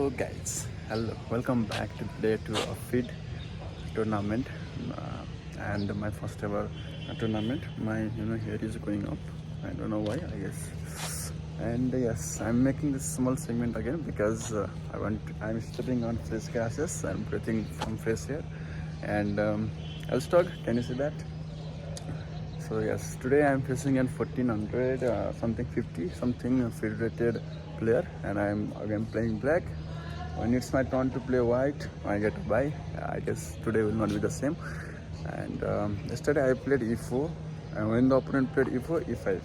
So guys, hello, welcome back to day 2 of Feed tournament, and my first ever tournament. My hair is going up. I don't know why. I guess. And yes, I'm making this small segment again because I'm stepping on fresh grasses. I'm breathing from fresh air. And Elstog, can you see that? So yes, today I'm facing an 1400 something 50 something federated player, and I'm again playing black. When it's my turn to play white, I get to buy. I guess today will not be the same. And yesterday I played e4, and when the opponent played e4, e5.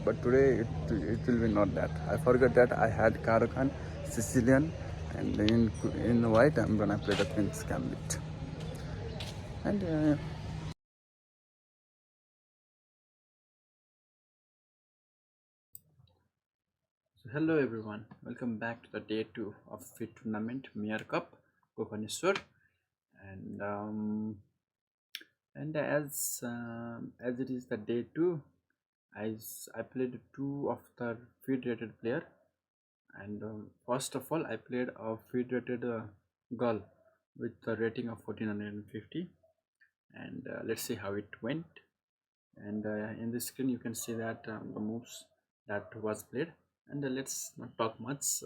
But today it will be not that. I forgot that I had Karakan, Sicilian, and in white I'm gonna play the Queen's Gambit. And So hello everyone, welcome back to the day 2 of Fit Tournament Mayor Cup Bhubaneswar. And as it is the day 2, I played two of the feed rated player. And first of all I played a feed rated girl with a rating of 1450. And let's see how it went. And in the screen you can see that the moves that was played. And let's not talk much,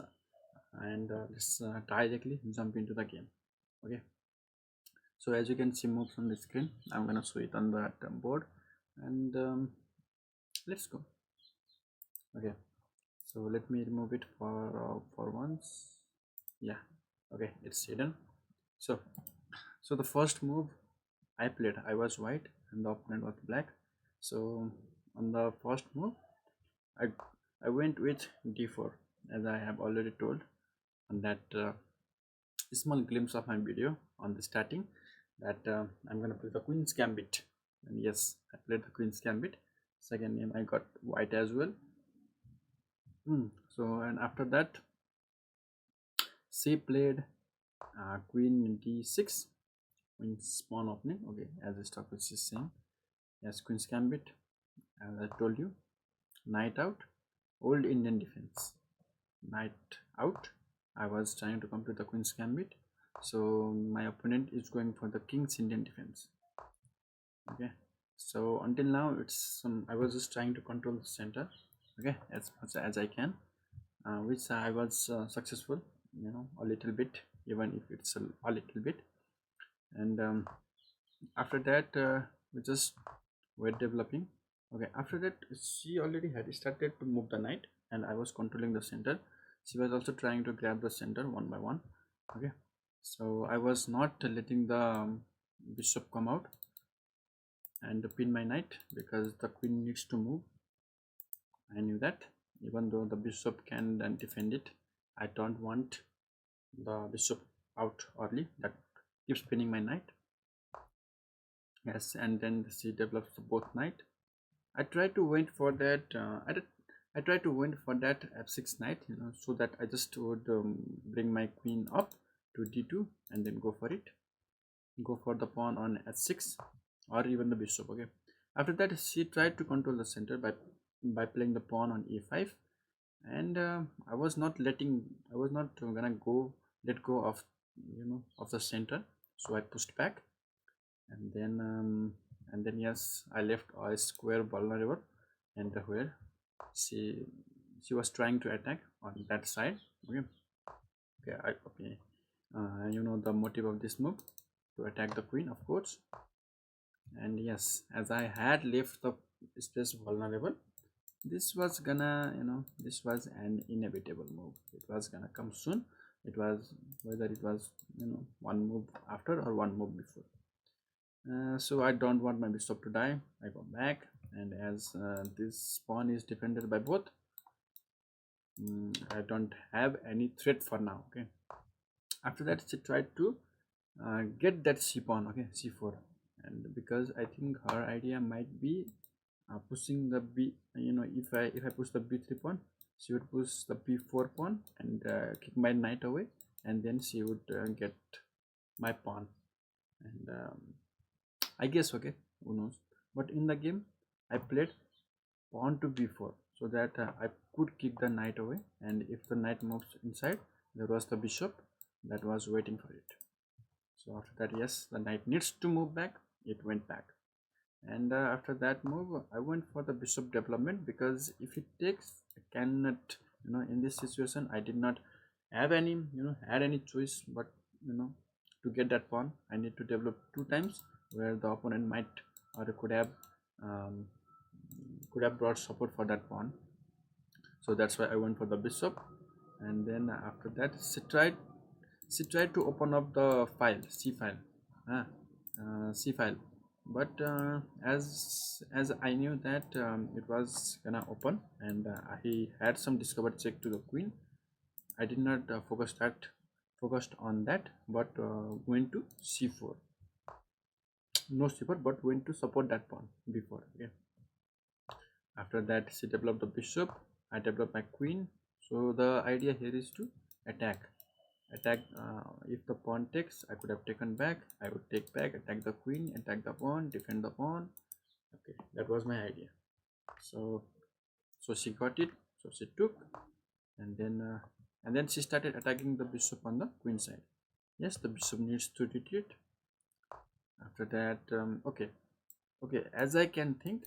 and let's directly jump into the game. Okay, so as you can see moves on the screen, I'm gonna show it on that board. And let's go. Okay, so let me remove it for once. Yeah, okay, it's hidden. So the first move I played, I was white and the opponent was black. So on the first move i I went with d4, as I have already told on that small glimpse of my video on the starting, that I'm gonna play the Queen's Gambit. And yes, I played the Queen's Gambit. Second name I got white as well. So and after that she played Queen d6, Queen's pawn opening. Okay, as the stoppage is saying, yes, Queen's Gambit, as I told you. Knight out, old Indian defense. Knight out. I was trying to complete the Queen's Gambit, so my opponent is going for the King's Indian defense. Okay, so until now I was just trying to control the center, okay, as much as I can, which I was successful, a little bit, even if it's a little bit. And after that we just were developing. Okay, after that she already had started to move the knight, and I was controlling the center. She was also trying to grab the center one by one. Okay, so I was not letting the bishop come out and pin my knight, because the queen needs to move. I knew that, even though the bishop can then defend it, I don't want the bishop out early. That keeps pinning my knight. Yes, and then she develops both knight. I try to wait for that. I try to wait for that f6 knight, so that I just would bring my queen up to d2 and then go for it. Go for the pawn on h6 or even the bishop. Okay. After that, she tried to control the center by playing the pawn on e5, and I was not gonna let go of of the center, so I pushed back. And then yes, I left a square vulnerable, and where she was trying to attack on that side. Okay, okay. You know the motive of this move, to attack the queen, of course. And yes, as I had left the space vulnerable, this was gonna, this was an inevitable move. It was gonna come soon. It was, whether it was one move after or one move before. So I don't want my bishop to die. I go back, and as this pawn is defended by both, I don't have any threat for now. Okay, after that she tried to get that c pawn, okay, c4. And because I think her idea might be pushing the b, if I push the b3 pawn, she would push the b4 pawn and kick my knight away, and then she would get my pawn. And I guess, okay, who knows. But in the game I played pawn to b4, so that I could kick the knight away, and if the knight moves inside, there was the bishop that was waiting for it. So after that, yes, the knight needs to move back. It went back, and after that move, I went for the bishop development, because if it takes, I cannot, in this situation, I did not have any, had any choice, but you know, to get that pawn, I need to develop two times, where the opponent might or um, could have brought support for that pawn. So that's why I went for the bishop, and then after that, she tried to open up the file, c file, ah, c file, but as I knew that it was gonna open, and I had some discovered check to the queen. I did not focused on that, but went to c4. No c4, but went to support that pawn before. Okay. After that, she developed the bishop. I developed my queen. So the idea here is to attack. Attack. If the pawn takes, I could have taken back. I would take back, attack the queen, attack the pawn, defend the pawn. Okay, that was my idea. So she got it. So she took, and then she started attacking the bishop on the queen side. Yes, the bishop needs to retreat. After that, okay, as I can think,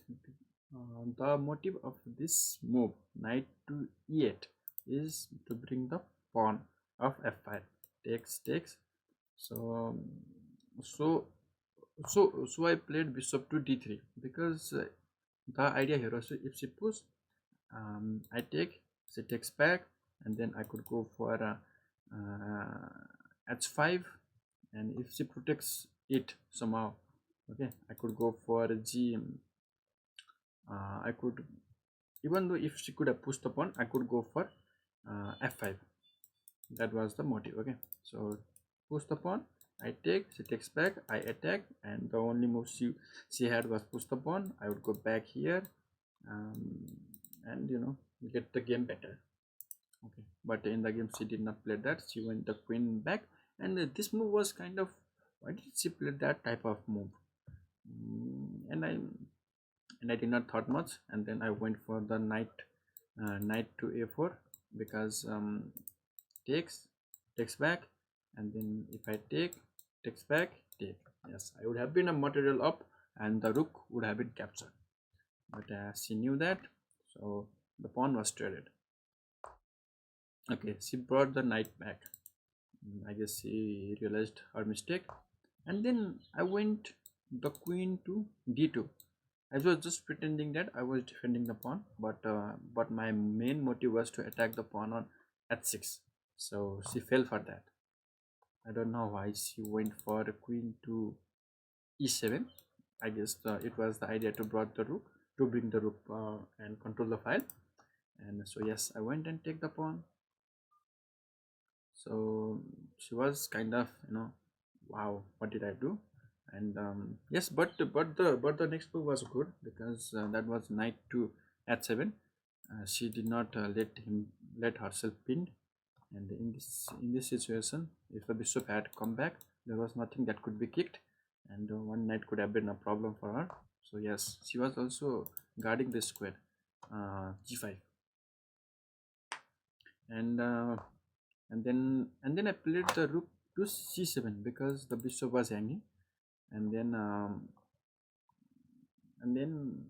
the motive of this move, knight to e8, is to bring the pawn of f5. Takes. So so so I played bishop to d3, because the idea here also, if she push, I take, she takes back, and then I could go for h5, and if she protects it somehow, okay, I could go for g. I could, even though if she could have pushed the pawn, I could go for f5. That was the motive. Okay, so push the pawn, I take, she takes back, I attack, and the only move she had was push the pawn. I would go back here, and get the game better. Okay, but in the game she did not play that. She went the queen back, and this move was kind of, why did she play that type of move? And I did not thought much, and then I went for the knight to a4, because takes back, and then if I takes back, take. Yes, I would have been a material up, and the rook would have been captured, but she knew that, so the pawn was traded. Okay, she brought the knight back. I guess she realized her mistake, and then I went the queen to d2. I was just pretending that I was defending the pawn, but my main motive was to attack the pawn on h6. So she fell for that. I don't know why she went for a queen to e7. I guess it was the idea to bring the rook and control the file. And so yes, I went and take the pawn. So she was kind of, wow, what did I do? And yes, but the next move was good, because that was knight to h7. She did not let herself pinned, and in this situation, if the bishop had come back, there was nothing that could be kicked, and one knight could have been a problem for her. So yes, she was also guarding the square, g5, and then I played the rook to c7, because the bishop was hanging, and then and then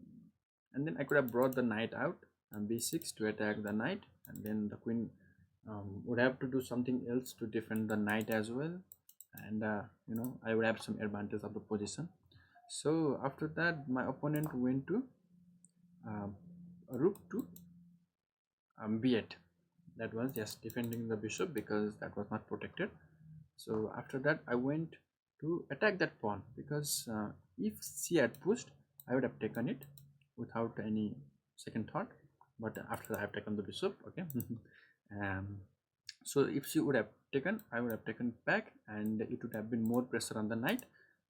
and then I could have brought the knight out, b6, to attack the knight, and then the queen would have to do something else to defend the knight as well, and I would have some advantage of the position. So after that, my opponent went to uh, rook to b8. That was just defending the bishop, because that was not protected. So after that, I went to attack that pawn, because if she had pushed, I would have taken it without any second thought. But after I have taken the bishop, okay. um, so if she would have taken, I would have taken back, and it would have been more pressure on the knight,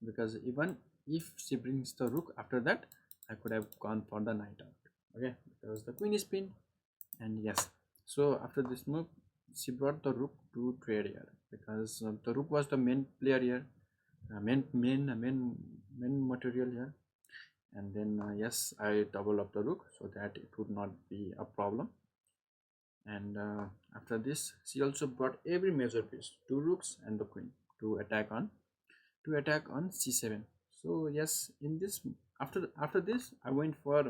because even if she brings the rook after that, I could have gone for the knight out. Okay, because the queen is pinned. And yes, so after this move, she brought the rook to trade here, because the rook was the main player here, main material here. And then yes, I double up the rook, so that it would not be a problem. And after this, she also brought every major piece, two rooks and the queen, to attack on c7. So yes, in this, after this, I went for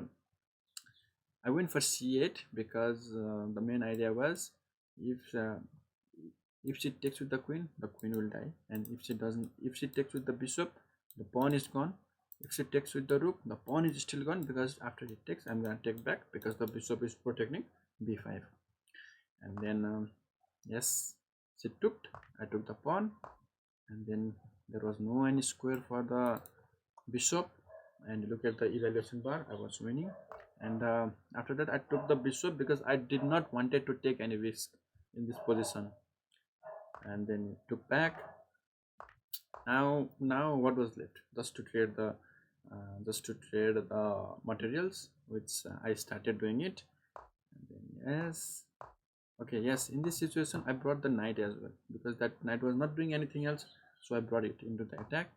c8, because the main idea was, if she takes with the queen will die, and if she takes with the bishop, the pawn is gone. If she takes with the rook, the pawn is still gone, because after he takes, I'm gonna take back, because the bishop is protecting b5. And then yes, she took. I took the pawn, and then there was no any square for the bishop. And look at the evaluation bar, I was winning. And after that, I took the bishop, because I did not wanted to take any risk in this position. And then took back. Now what was left? Just to trade the materials, which I started doing it. And then yes, okay, yes, in this situation I brought the knight as well, because that knight was not doing anything else, so I brought it into the attack.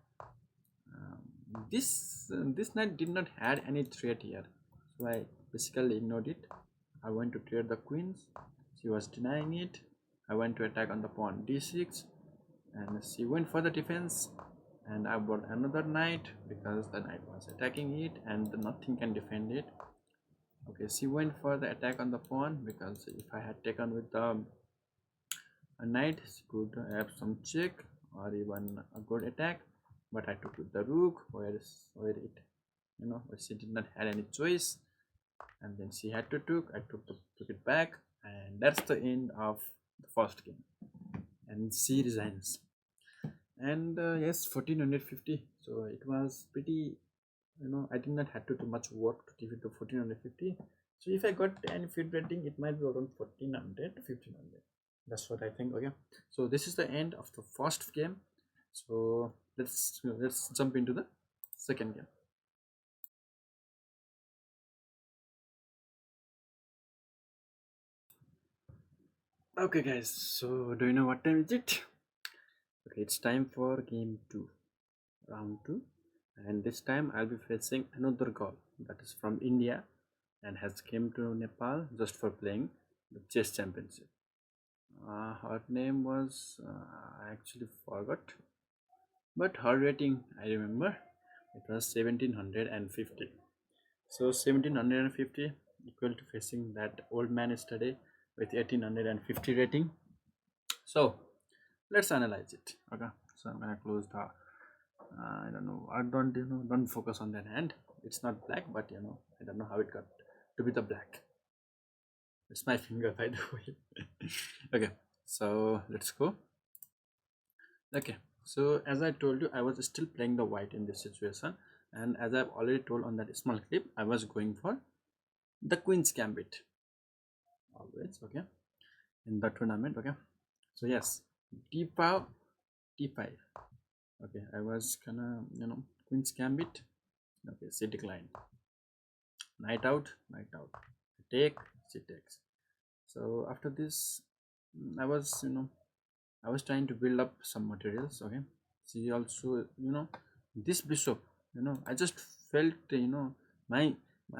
This knight did not had any threat here, so I basically ignored it. I went to trade the queens. She was denying it. I went to attack on the pawn d6, and she went for the defense, and I brought another knight, because the knight was attacking it and nothing can defend it. Okay, she went for the attack on the pawn, because if I had taken with the a knight, she could have some check or even a good attack. But I took with the rook, where it, where she did not have any choice, and then she had to took it back, and that's the end of the first game. And she resigns. And yes, 1450. So it was pretty, I did not have to do much work to give it to 1450. So if I got any feed rating, it might be around 1400 to 1500. That's what I think. Okay, so this is the end of the first game. So let's jump into the second game. Okay guys, so do you know what time is it? Okay, it's time for game 2, round 2. And this time I'll be facing another girl that is from India and has came to Nepal just for playing the chess championship. Her name was, I actually forgot, but her rating I remember, it was 1750. So 1750 equal to facing that old man yesterday with 1850 rating. So let's analyze it. Okay, so I'm gonna close the I don't know, don't focus on that hand. It's not black, but I don't know how it got to be the black. It's my finger, by the way. Okay, so let's go. Okay, so as I told you, I was still playing the white in this situation, and as I've already told on that small clip, I was going for the queen's gambit always. Okay, in the tournament. Okay, so yes, d5, d5. Okay, I was gonna, queen's gambit. Okay, she declined. Knight out, knight out. Take, she takes. So after this, I was, I was trying to build up some materials. Okay, she also, this bishop, I just felt, my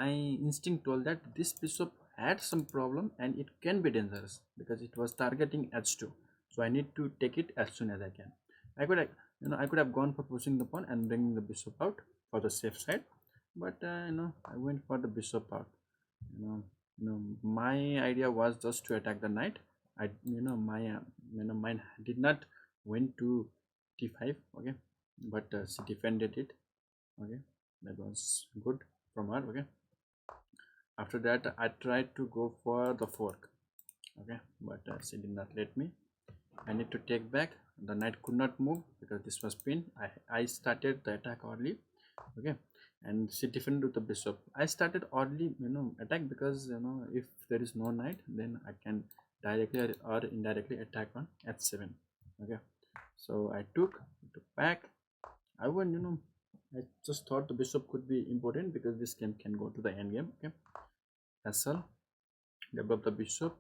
instinct told that this bishop had some problem and it can be dangerous, because it was targeting h2. So I need to take it as soon as I can. I could have, I could have gone for pushing the pawn and bringing the bishop out for the safe side, but I went for the bishop out. you know my idea was just to attack the knight. I my mine did not went to d5. Okay, but she defended it. Okay, that was good from her. Okay, after that I tried to go for the fork. Okay, but she did not let me. I need to take back. The knight could not move because this was pinned. I started the attack early. Okay, and she defended with the bishop. I started early, attack, because if there is no knight, then I can directly or indirectly attack on h7. Okay, so I took back. I won. I just thought the bishop could be important, because this game can go to the end game. Okay, castle, develop the bishop.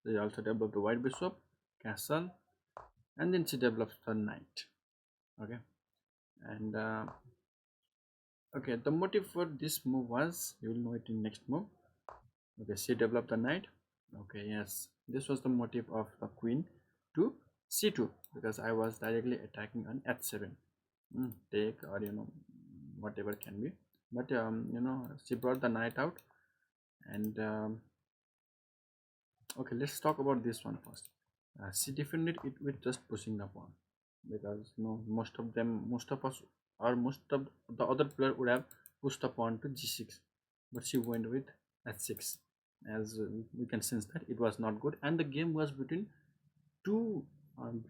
They also develop the white bishop, castle, and then she develops the knight. Okay, and okay, the motive for this move was, you will know it in next move. Okay, she developed the knight. Okay, yes, this was the motive of the queen to c2 because I was directly attacking on h7. Take or whatever can be, but she brought the knight out, and okay, let's talk about this one first. She defended it with just pushing the pawn because most of us, or most of the other player would have pushed the pawn to g6, but she went with h6. As we can sense that it was not good, and the game was between two um,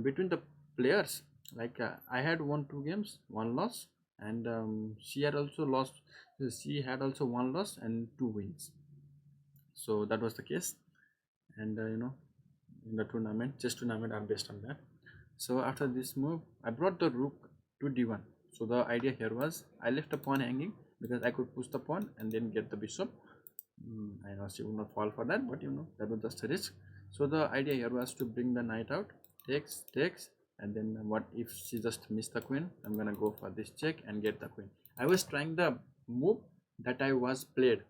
between the players. Like I had won two games, one loss, and she had also lost. She had also one loss and two wins. So that was the case, and in the tournament, chess tournament, I'm based on that. So after this move, I brought the rook to d1. So the idea here was I left the pawn hanging because I could push the pawn and then get the bishop. I know she would not fall for that, but that was just a risk. So the idea here was to bring the knight out, takes, and then what if she just missed the queen? I'm gonna go for this check and get the queen. I was trying the move that I was played.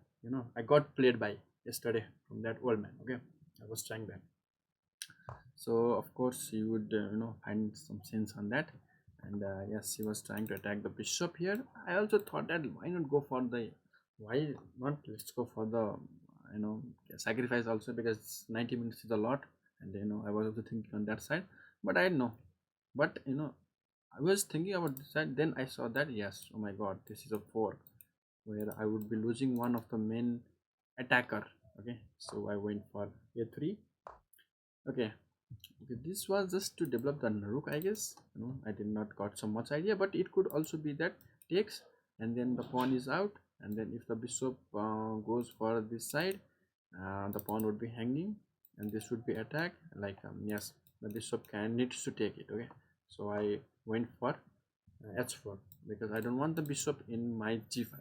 I got played by yesterday from that old man. Okay, I was trying that. So of course he would find some sense on that, and yes, he was trying to attack the bishop here. I also thought that why not go for the, why not, let's go for the you know sacrifice also, because 90 minutes is a lot, and I was also thinking on that side, but I know, but I was thinking about this side, then I saw that, yes, oh my god, this is a fork where I would be losing one of the main attacker. Okay, so I went for a3. Okay. Okay, this was just to develop the rook, I guess. I did not got so much idea, but it could also be that takes, and then the pawn is out, and then if the bishop goes for this side, the pawn would be hanging, and this would be attack. Like yes, the bishop can needs to take it. Okay, so I went for h4 because I don't want the bishop in my g5.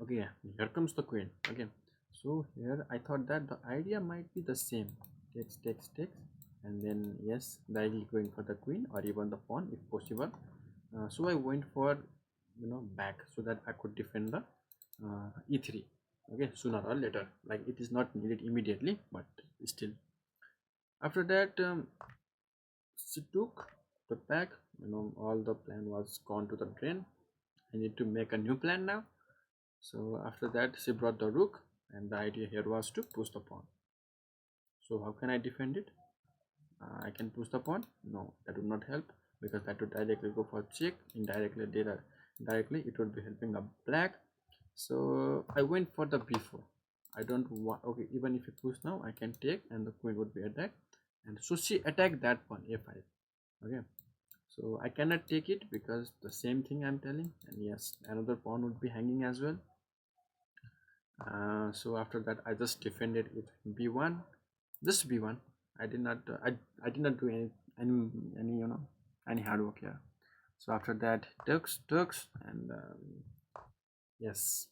Okay, here comes the queen. Okay, so here I thought that the idea might be the same. Takes, and then yes, directly going for the queen or even the pawn if possible. So I went for back so that I could defend the e3. Okay, sooner or later, like it is not needed immediately, but still. After that, she took the back. All the plan was gone to the drain. I need to make a new plan now. So after that, she brought the rook, and the idea here was to push the pawn. So how can I defend it? I can push the pawn. No, that would not help because that would directly go for check. Directly it would be helping a black. So I went for the b4. I don't want. Okay, even if you push now, I can take, and the queen would be attacked. And so she attacked that pawn a5. Okay, so I cannot take it because the same thing I'm telling. And yes, another pawn would be hanging as well. So after that, I just defended with b1, just b1. I did not I did not do any any hard work here. So after that, turks, and yes,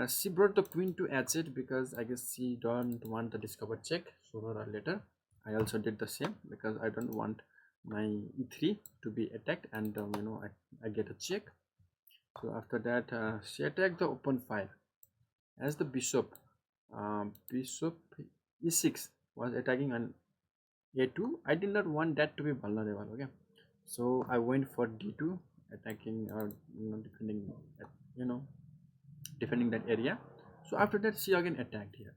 she brought the queen to h8 because I guess she don't want the discover check sooner or later. I also did the same because I don't want my e3 to be attacked, and I get a check. So after that, she attacked the open file as the bishop. Bishop e6 was attacking on a2. I did not want that to be vulnerable. Okay, so I went for d2, attacking or defending you know defending that area. So after that, she again attacked here.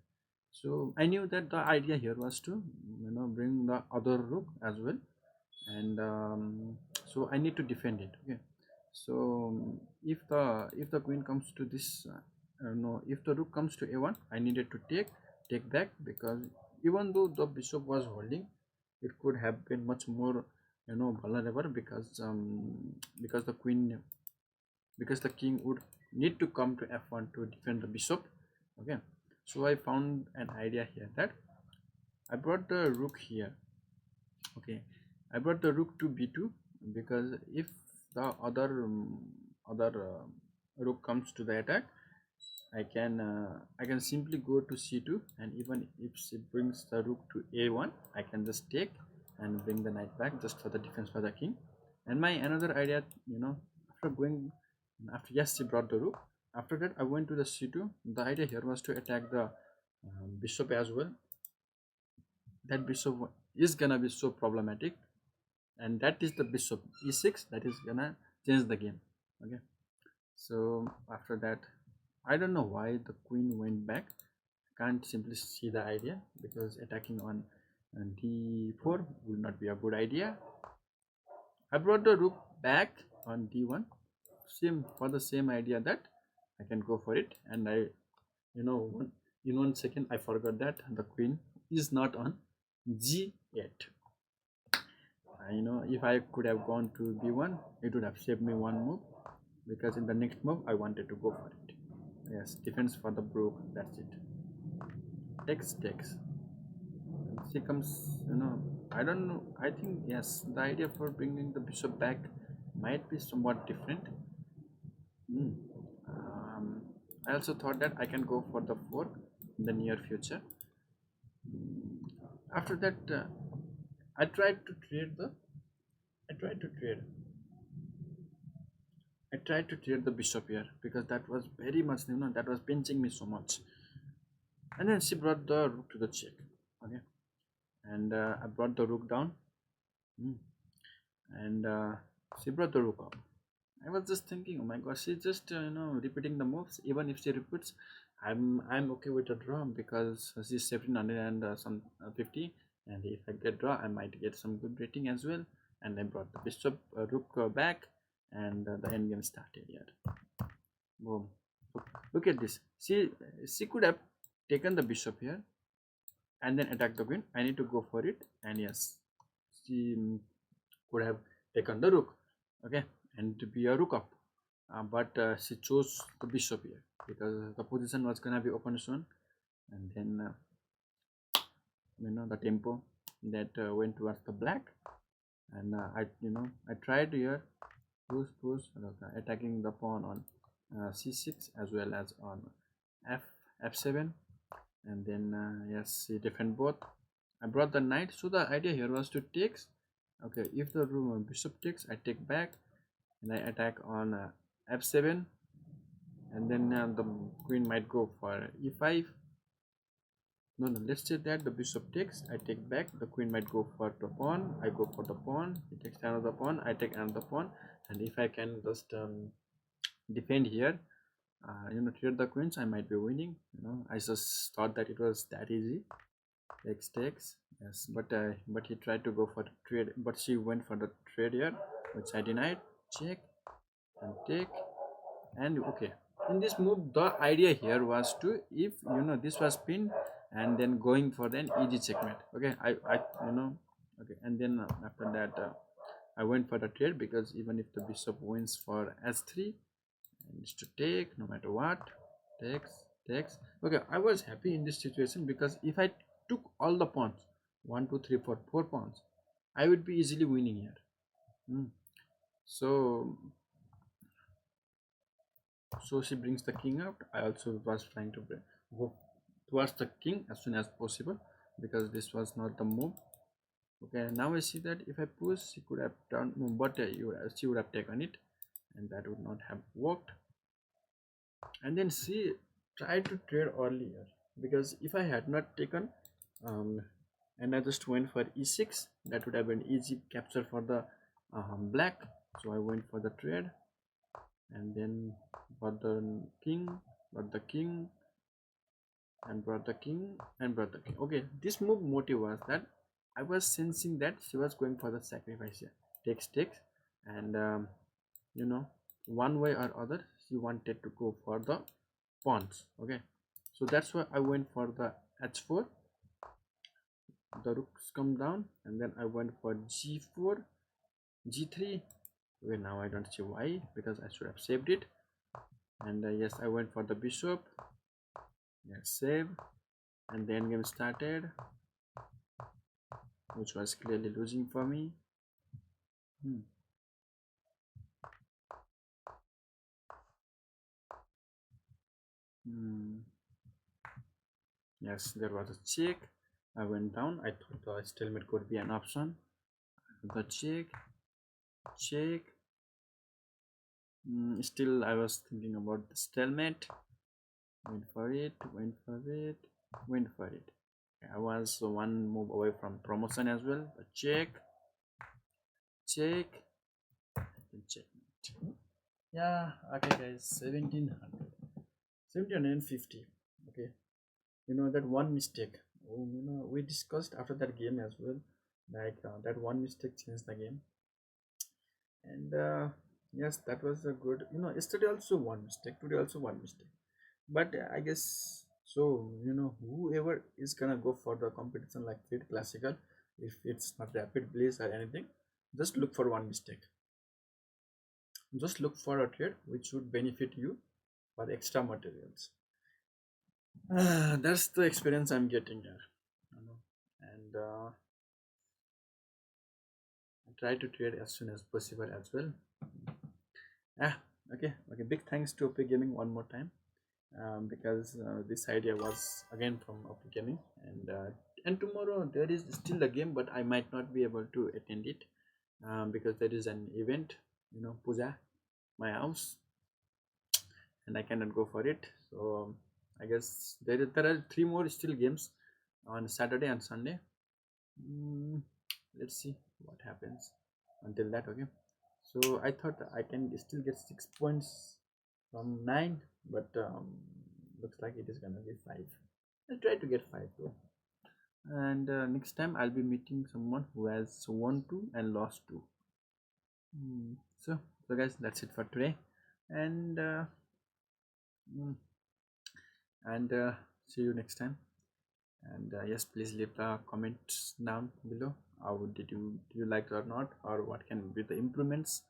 So I knew that the idea here was to bring the other rook as well, and so I need to defend it. Okay, so if the queen comes to this no, if the rook comes to a1, I needed to take back, because even though the bishop was holding, it could have been much more vulnerable, because the queen, because the king would need to come to f1 to defend the bishop. Okay, so I found an idea here that I brought the rook here. Okay, I brought the rook to b2 because if the other rook comes to the attack, I can simply go to c2, and even if she brings the rook to a1, I can just take and bring the knight back just for the defense for the king. And my another idea, after going after, yes, she brought the rook, After that, I went to the c2. The idea here was to attack the bishop as well. That bishop is gonna be so problematic, and that is the bishop e6 that is gonna change the game. Okay, so after that, I don't know why the queen went back. Can't simply see the idea because attacking on d4 would not be a good idea. I brought the rook back on d1, same for the same idea that I can go for it. And I, in 1 second I forgot that the queen is not on g8. If I could have gone to b1, it would have saved me one move, because in the next move I wanted to go for it. Yes, defense for the brook. That's it. Takes. She comes. I don't know. I think yes, the idea for bringing the bishop back might be somewhat different. Hmm. Um, I also thought that I can go for the fork in the near future. After that, I tried to trade the. I tried to trade. I tried to trade the bishop here because that was very much, that was pinching me so much. And then she brought the rook to the check. Okay, and I brought the rook down. Hmm. And she brought the rook up. I was just thinking, oh my gosh, she's just repeating the moves. Even if she repeats, I'm okay with a draw because she's 1700 and some 50. And if I get draw, I might get some good rating as well. And I brought the bishop rook back, and the endgame started here. Boom! Look at this. She could have taken the bishop here and then attack the queen. I need to go for it, and yes, she could have taken the rook, okay, and to be a rook up, but she chose the bishop here because the position was gonna be open soon. And then the tempo that went towards the black, and I tried here push attacking the pawn on c6 as well as on f f7, and then yes, she defend both. I brought the knight, so the idea here was to take. Okay, if the bishop takes, I take back and I attack on f7, and then the queen might go for e5. No, let's say that the bishop takes, I take back, the queen might go for the pawn, I go for the pawn, he takes another pawn, I take another pawn. And if I can just defend here, trade the queens, I might be winning. I just thought that it was that easy. Takes, yes, but he tried to go for the trade, but she went for the trade here, which I denied. Check and take. And okay, in this move the idea here was to, if this was pinned, and then going for an easy checkmate. Okay, I okay, and then after that I went for the trade, because even if the bishop wins for s3, needs to take no matter what. Takes. Okay, I was happy in this situation because if I took all the pawns, 1 2 3 4 4 pawns, I would be easily winning here. So she brings the king out. I also was trying to go towards the king as soon as possible because this was not the move. Okay, now I see that if I push, she could have done, but she would have taken it, and that would not have worked. And then she tried to trade earlier, because if I had not taken and I just went for e6, that would have been easy capture for the black. So I went for the trade, and then brought the king, brought the king, and brought the king, and brought the king. Okay, this move motive was that I was sensing that she was going for the sacrifice here. Takes, and one way or other she wanted to go for the pawns. Okay, so that's why I went for the h4. The rooks come down, and then I went for g4, g3. Okay, now I don't see why, because I should have saved it. And yes, I went for the bishop. Yes, save, and the endgame started, which was clearly losing for me. Yes, there was a check. I went down. I thought the stalemate could be an option. The check, Still, I was thinking about the stalemate. Went for it, went for it, went for it. I was one move away from promotion as well. But check, check, and checkmate. Yeah, okay, guys, 1700, 1750. Okay, you know that one mistake. Oh, we discussed after that game as well. Like that one mistake changed the game, and yes, that was a good. Yesterday also one mistake, today also one mistake. But I guess so. Whoever is gonna go for the competition like Fit Classical, if it's not Rapid Blaze or anything, just look for one mistake. Just look for a trade which would benefit you for extra materials. That's the experience I'm getting here. And I try to trade as soon as possible as well. Ah, okay. Big thanks to OP Gaming one more time, because this idea was again from OP Gaming, and tomorrow there is still a game, but I might not be able to attend it, because there is an event, puja, my house, and I cannot go for it. So I guess there are three more still games on Saturday and Sunday. Mm, let's see what happens until that. Okay. So I thought I can still get 6 points from nine, but looks like it is gonna be five. I'll try to get five though. And next time I'll be meeting someone who has won two and lost two. So guys, that's it for today, and mm, and see you next time. And yes, please leave the comments down below. How did you like it or not, or what can be the improvements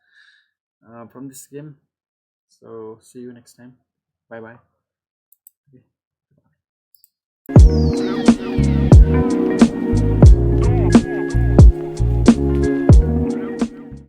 from this game? So see you next time. Bye bye.